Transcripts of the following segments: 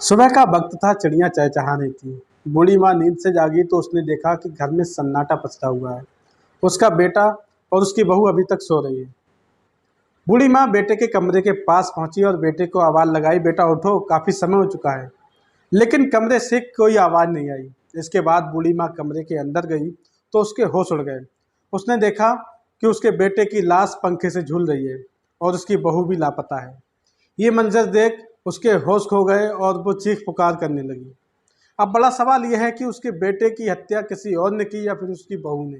सुबह का वक्त था, चिड़ियाँ चहचहा रही थीं। बूढ़ी माँ नींद से जागी तो उसने देखा कि घर में सन्नाटा पसरा हुआ है। उसका बेटा और उसकी बहू अभी तक सो रही है। बूढ़ी माँ बेटे के कमरे के पास पहुंची और बेटे को आवाज़ लगाई, बेटा उठो, काफ़ी समय हो चुका है। लेकिन कमरे से कोई आवाज़ नहीं आई। इसके बाद बूढ़ी माँ कमरे के अंदर गई तो उसके होश उड़ गए। उसने देखा कि उसके बेटे की लाश पंखे से झूल रही है और उसकी बहू भी लापता है। ये मंजर देख उसके होश खो गए और वो चीख पुकार करने लगी। अब बड़ा सवाल यह है कि उसके बेटे की हत्या किसी और ने की या फिर उसकी बहू ने।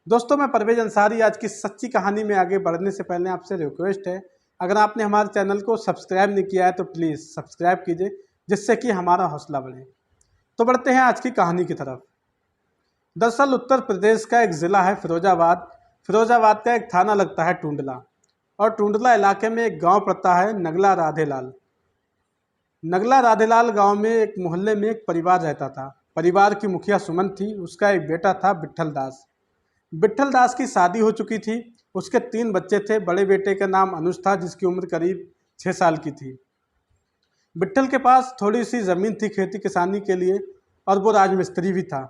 दोस्तों, मैं परवेज अंसारी। आज की सच्ची कहानी में आगे बढ़ने से पहले आपसे रिक्वेस्ट है, अगर आपने हमारे चैनल को सब्सक्राइब नहीं किया है तो प्लीज़ सब्सक्राइब कीजिए, जिससे कि हमारा हौसला बढ़े। तो बढ़ते हैं आज की कहानी की तरफ। दरअसल उत्तर प्रदेश का एक ज़िला है फिरोजाबाद। फिरोजाबाद का एक थाना लगता है टूंडला, और टूंडला इलाके में एक गांव पड़ता है नगला राधेलाल। नगला राधेलाल गांव में एक मोहल्ले में एक परिवार रहता था। परिवार की मुखिया सुमन थी। उसका एक बेटा था विट्ठल दास। विट्ठल दास की शादी हो चुकी थी। उसके 3 बच्चे थे। बड़े बेटे का नाम अनुज था, जिसकी उम्र करीब 6 साल की थी। विट्ठल के पास थोड़ी सी ज़मीन थी खेती किसानी के लिए, और वो राजमिस्त्री भी था।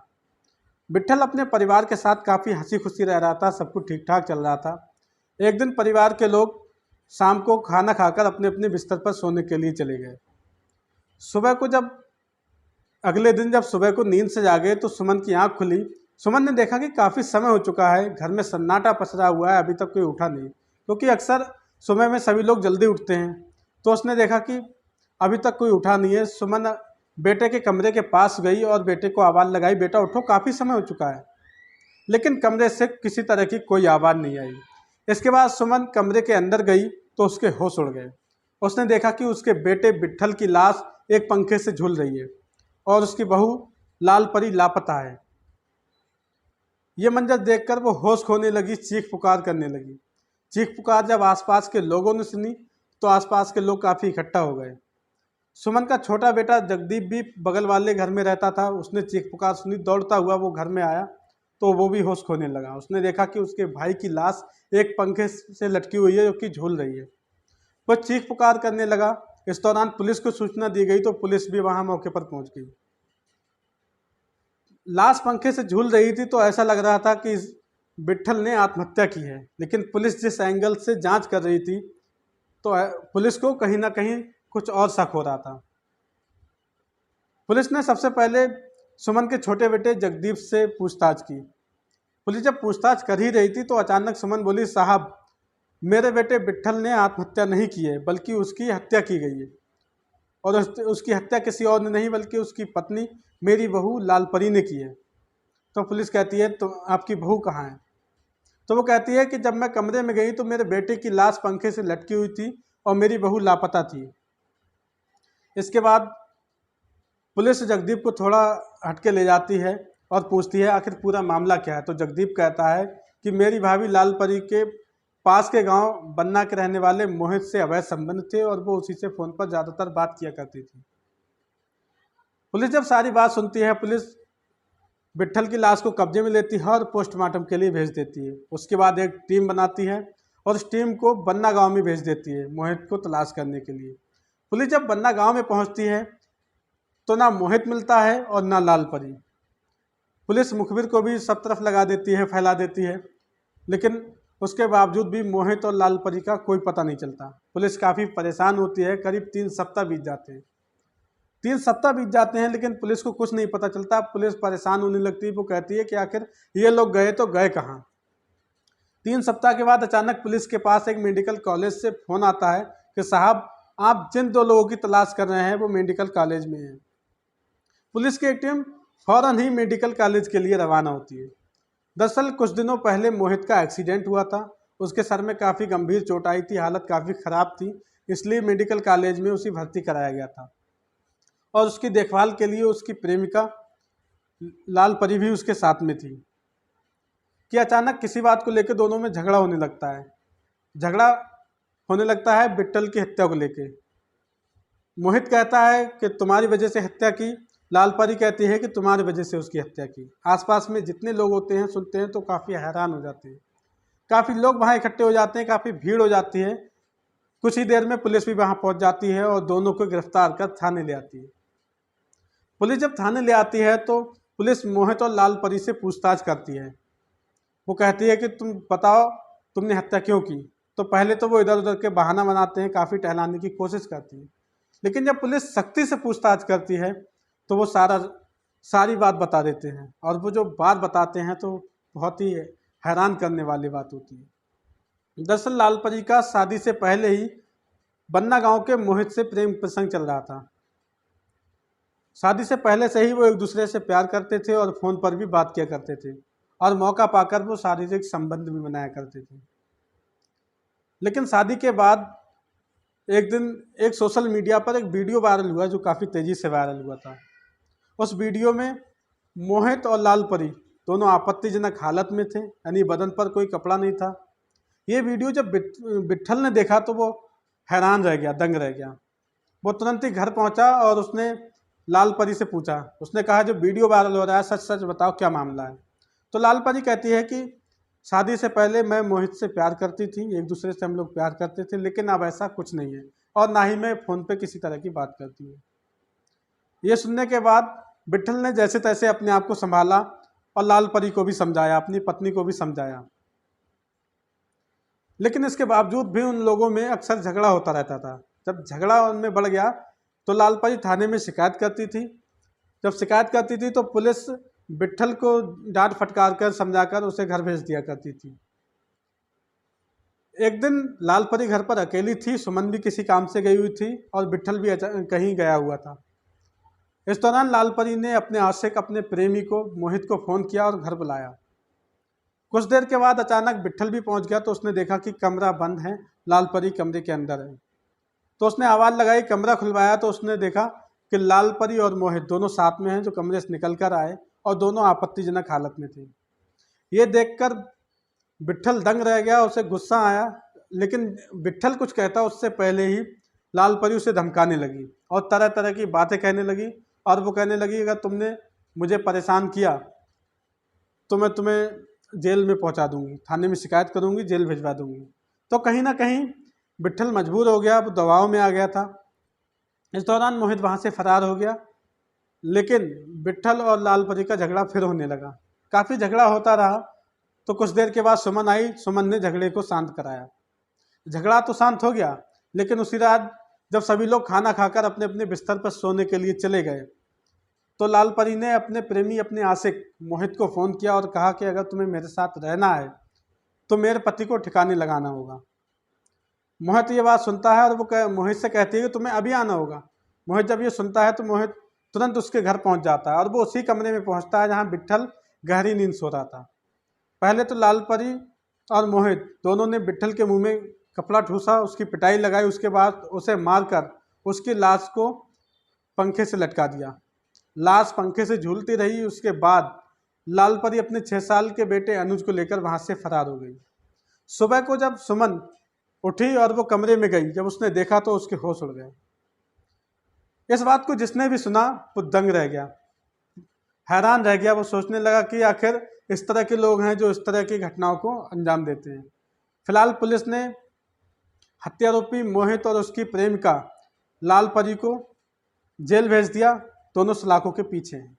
विट्ठल अपने परिवार के साथ काफ़ी हंसी खुशी रह रहा था। सब कुछ ठीक ठाक चल रहा था। एक दिन परिवार के लोग शाम को खाना खाकर अपने अपने बिस्तर पर सोने के लिए चले गए। सुबह को जब अगले दिन जब सुबह को नींद से जागे तो सुमन की आंख खुली। सुमन ने देखा कि काफ़ी समय हो चुका है, घर में सन्नाटा पसरा हुआ है, अभी तक कोई उठा नहीं, क्योंकि अक्सर सुबह में सभी लोग जल्दी उठते हैं। तो उसने देखा कि अभी तक कोई उठा नहीं है। सुमन बेटे के कमरे के पास गई और बेटे को आवाज़ लगाई, बेटा उठो, काफ़ी समय हो चुका है। लेकिन कमरे से किसी तरह की कोई आवाज़ नहीं आई। इसके बाद सुमन कमरे के अंदर गई तो उसके होश उड़ गए। उसने देखा कि उसके बेटे विट्ठल की लाश एक पंखे से झूल रही है और उसकी बहू लाल परी लापता है। ये मंजर देखकर वो होश खोने लगी, चीख पुकार करने लगी। चीख पुकार जब आसपास के लोगों ने सुनी तो आसपास के लोग काफ़ी इकट्ठा हो गए। सुमन का छोटा बेटा जगदीप भी बगल वाले घर में रहता था। उसने चीख पुकार सुनी, दौड़ता हुआ वो घर में आया तो वो भी होश खोने लगा। उसने देखा कि उसके भाई की लाश एक पंखे से लटकी हुई है, जो कि झूल रही है। वह चीख पुकार करने लगा। इस दौरान पुलिस को सूचना दी गई तो पुलिस भी वहां मौके पर पहुंच गई। लाश पंखे से झूल रही थी तो ऐसा लग रहा था कि विट्ठल ने आत्महत्या की है, लेकिन पुलिस जिस एंगल से जांच कर रही थी तो पुलिस को कहीं ना कहीं कुछ और शक हो रहा था। पुलिस ने सबसे पहले सुमन के छोटे बेटे जगदीप से पूछताछ की। पुलिस जब पूछताछ कर ही रही थी तो अचानक सुमन बोली, साहब, मेरे बेटे विट्ठल ने आत्महत्या नहीं की है, बल्कि उसकी हत्या की गई है। और उसकी हत्या किसी और ने नहीं, बल्कि उसकी पत्नी मेरी बहू लालपरी ने की है। तो पुलिस कहती है, तो आपकी बहू कहाँ है? तो वो कहती है कि जब मैं कमरे में गई तो मेरे बेटे की लाश पंखे से लटकी हुई थी और मेरी बहू लापता थी। इसके बाद पुलिस जगदीप को थोड़ा हटके ले जाती है और पूछती है, आखिर पूरा मामला क्या है? तो जगदीप कहता है कि मेरी भाभी लालपरी के पास के गांव बन्ना के रहने वाले मोहित से अवैध संबंध थे और वो उसी से फ़ोन पर ज़्यादातर बात किया करती थी। पुलिस जब सारी बात सुनती है, पुलिस विट्ठल की लाश को कब्जे में लेती है और पोस्टमार्टम के लिए भेज देती है। उसके बाद एक टीम बनाती है और उस टीम को बन्ना गांव में भेज देती है मोहित को तलाश करने के लिए। पुलिस जब बन्ना गांव में पहुंचती है तो ना मोहित मिलता है और ना लालपरी। पुलिस मुखबिर को भी सब तरफ लगा देती है, फैला देती है, लेकिन उसके बावजूद भी मोहित और लालपरी का कोई पता नहीं चलता। पुलिस काफ़ी परेशान होती है। करीब 3 सप्ताह बीत जाते हैं। 3 सप्ताह बीत जाते हैं, लेकिन पुलिस को कुछ नहीं पता चलता। पुलिस परेशान होने लगती है। वो कहती है कि आखिर ये लोग गए तो गए कहाँ? 3 सप्ताह के बाद अचानक पुलिस के पास एक मेडिकल कॉलेज से फ़ोन आता है कि साहब, आप जिन 2 लोगों की तलाश कर रहे हैं वो मेडिकल कॉलेज में हैं। पुलिस की एक टीम फौरन ही मेडिकल कॉलेज के लिए रवाना होती है। दरअसल कुछ दिनों पहले मोहित का एक्सीडेंट हुआ था। उसके सर में काफ़ी गंभीर चोट आई थी, हालत काफ़ी ख़राब थी, इसलिए मेडिकल कॉलेज में उसे भर्ती कराया गया था। और उसकी देखभाल के लिए उसकी प्रेमिका लालपरी भी उसके साथ में थी। कि अचानक किसी बात को लेकर दोनों में झगड़ा होने लगता है। झगड़ा होने लगता है विट्ठल की हत्या को लेकर। मोहित कहता है कि तुम्हारी वजह से हत्या की। लालपरी कहती है कि तुम्हारी वजह से उसकी हत्या की। आसपास में जितने लोग होते हैं सुनते हैं तो काफ़ी हैरान हो जाते हैं। काफ़ी लोग वहाँ इकट्ठे हो जाते हैं, काफ़ी भीड़ हो जाती है। कुछ ही देर में पुलिस भी वहाँ पहुँच जाती है और दोनों को गिरफ्तार कर थाने ले आती है। पुलिस जब थाने ले आती है तो पुलिस मोहित और लाल परी से पूछताछ करती है। वो कहती है कि तुम बताओ तुमने हत्या क्यों की। तो पहले तो वो इधर उधर के बहाना बनाते हैं, काफ़ी टहलाने की कोशिश करती है, लेकिन जब पुलिस सख्ती से पूछताछ करती है तो वो सारी बात बता देते हैं। और वो जो बात बताते हैं तो बहुत ही हैरान करने वाली बात होती है। दरअसल लाल परी का शादी से पहले ही बन्ना गांव के मोहित से प्रेम प्रसंग चल रहा था। शादी से पहले से ही वो एक दूसरे से प्यार करते थे और फ़ोन पर भी बात किया करते थे और मौका पाकर वो शारीरिक संबंध भी बनाया करते थे। लेकिन शादी के बाद एक दिन एक सोशल मीडिया पर एक वीडियो वायरल हुआ जो काफ़ी तेज़ी से वायरल हुआ था। उस वीडियो में मोहित और लाल परी दोनों आपत्तिजनक हालत में थे, यानी बदन पर कोई कपड़ा नहीं था। ये वीडियो जब विट्ठल ने देखा तो वो हैरान रह गया, दंग रह गया। वो तुरंत ही घर पहुंचा और उसने लाल परी से पूछा। उसने कहा जो वीडियो वायरल हो रहा है सच सच बताओ क्या मामला है। तो लाल परी कहती है कि शादी से पहले मैं मोहित से प्यार करती थी, एक दूसरे से हम लोग प्यार करते थे, लेकिन अब ऐसा कुछ नहीं है और ना ही मैं फ़ोन पे किसी तरह की बात करती हूँ। ये सुनने के बाद विट्ठल ने जैसे तैसे अपने आप को संभाला और लाल परी को भी समझाया, अपनी पत्नी को भी समझाया। लेकिन इसके बावजूद भी उन लोगों में अक्सर झगड़ा होता रहता था। जब झगड़ा उनमें बढ़ गया तो लाल परी थाने में शिकायत करती थी। जब शिकायत करती थी तो पुलिस विट्ठल को डांट फटकार कर समझाकर उसे घर भेज दिया करती थी। एक दिन लाल परी घर पर अकेली थी, सुमन भी किसी काम से गई हुई थी और विट्ठल भी कहीं गया हुआ था। इस दौरान लाल परी ने अपने आशिक, अपने प्रेमी को मोहित को फ़ोन किया और घर बुलाया। कुछ देर के बाद अचानक विट्ठल भी पहुंच गया तो उसने देखा कि कमरा बंद है, लाल परी कमरे के अंदर है। तो उसने आवाज़ लगाई, कमरा खुलवाया तो उसने देखा कि लाल परी और मोहित दोनों साथ में हैं, जो कमरे से निकल कर आए और दोनों आपत्तिजनक हालत में थे। ये देखकर विट्ठल दंग रह गया, उसे गुस्सा आया, लेकिन विट्ठल कुछ कहता उससे पहले ही लाल परी उसे धमकाने लगी और तरह तरह की बातें कहने लगी। और वो कहने लगी अगर तुमने मुझे परेशान किया तो मैं तुम्हें जेल में पहुंचा दूंगी, थाने में शिकायत करूंगी, जेल भिजवा दूंगी। तो कहीं ना कहीं विट्ठल मजबूर हो गया, वो दबाव में आ गया था। इस दौरान मोहित वहाँ से फरार हो गया, लेकिन विट्ठल और लाल परी का झगड़ा फिर होने लगा। काफ़ी झगड़ा होता रहा तो कुछ देर के बाद सुमन आई। सुमन ने झगड़े को शांत कराया। झगड़ा तो शांत हो गया, लेकिन उसी रात जब सभी लोग खाना खाकर अपने अपने बिस्तर पर सोने के लिए चले गए तो लाल परी ने अपने प्रेमी, अपने आशिक मोहित को फ़ोन किया और कहा कि अगर तुम्हें मेरे साथ रहना है तो मेरे पति को ठिकाने लगाना होगा। मोहित ये बात सुनता है और वो मोहित से कहती है कि तुम्हें अभी आना होगा। मोहित जब ये सुनता है तो मोहित तुरंत उसके घर पहुंच जाता है और वो उसी कमरे में पहुंचता है जहां विट्ठल गहरी नींद सो रहा था। पहले तो लाल परी और मोहित दोनों ने विट्ठल के मुंह में कपड़ा ठूसा, उसकी पिटाई लगाई, उसके बाद उसे मारकर उसकी लाश को पंखे से लटका दिया। लाश पंखे से झूलती रही। उसके बाद लाल परी अपने 6 साल के बेटे अनुज को लेकर वहां से फरार हो गई। सुबह को जब सुमन उठी और वो कमरे में गई, जब उसने देखा तो उसके होश उड़ गए। इस बात को जिसने भी सुना वो दंग रह गया, हैरान रह गया। वो सोचने लगा कि आखिर इस तरह के लोग हैं जो इस तरह की घटनाओं को अंजाम देते हैं। फिलहाल पुलिस ने हत्यारोपी मोहित और उसकी प्रेमिका लाल परी को जेल भेज दिया। दोनों सलाखों के पीछे हैं।